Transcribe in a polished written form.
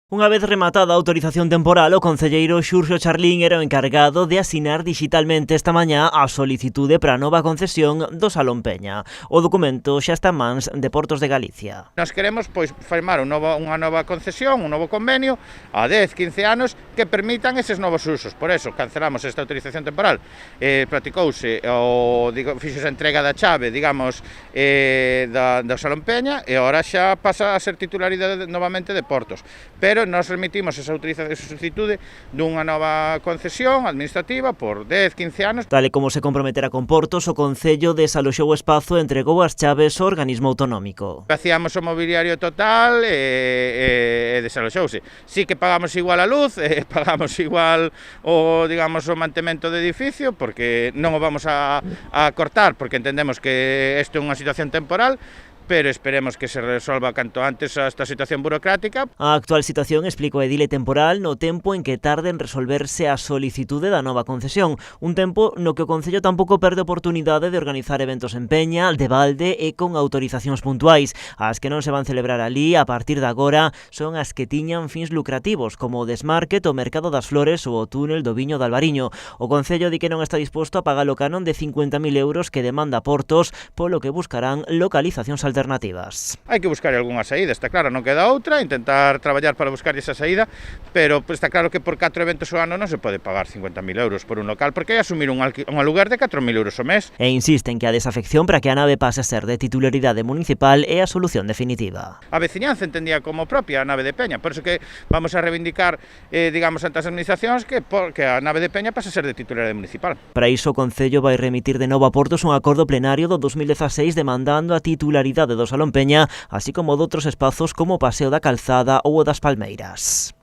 Unha vez rematada a autorización temporal, o concelleiro Xurxo Charlín era o encargado de asinar digitalmente esta mañá a solicitude para a nova concesión do Salón Peña. O documento xa está en mans de Portos de Galicia. Nós queremos firmar unha nova concesión, un novo convenio a 10-15 anos que permitan eses novos usos. Por eso cancelamos esta autorización temporal. Practicouse fixose a entrega da chave, digamos, do Salón Peña e agora xa pasa a ser titularidade novamente de Portos. Pero nos remitimos esa solicitude dunha nova concesión administrativa por 10-15 anos. Tal e como se comprometera con Portos, o Concello desaloxou o espazo e entregou as chaves ao organismo autonómico. Facíamos o mobiliario total e desaloxouse. Sí que pagamos igual a luz, pagamos igual o mantemento do edificio, porque non o vamos a cortar, porque entendemos que isto é unha situación temporal, pero esperemos que se resolva canto antes esta situación burocrática. A actual situación, explica o edile temporal, no tempo en que tarde en resolverse a solicitude da nova concesión, un tempo no que o Concello tampouco perde oportunidade de organizar eventos en Peña, de balde e con autorizacións puntuais. As que non se van celebrar alí a partir de agora son as que tiñan fins lucrativos, como o Desmarket, o Mercado das Flores ou o túnel do Viño de Albariño. O Concello di que non está disposto a pagar o canon de 50.000 euros que demanda Portos, polo que buscarán localizacións alternativas. Hai que buscar algunha saída, está claro, non queda outra, intentar traballar para buscar esa saída, pero está claro que por 4 eventos ao ano non se pode pagar 50.000 euros por un local, porque hai asumir un aluguer de 4.000 euros ao mes. E insisten que a desafección para que a nave pase a ser de titularidade municipal é a solución definitiva. A veciñanza entendía como propia a nave de Peña, por iso que vamos a reivindicar, ante as administracións que a nave de Peña pase a ser de titularidade municipal. Para iso o Concello vai remitir de novo a Portos un acordo plenario do 2016 demandando a titularidade do Salón Peña, así como doutros espazos como o Paseo da Calzada ou o das Palmeiras.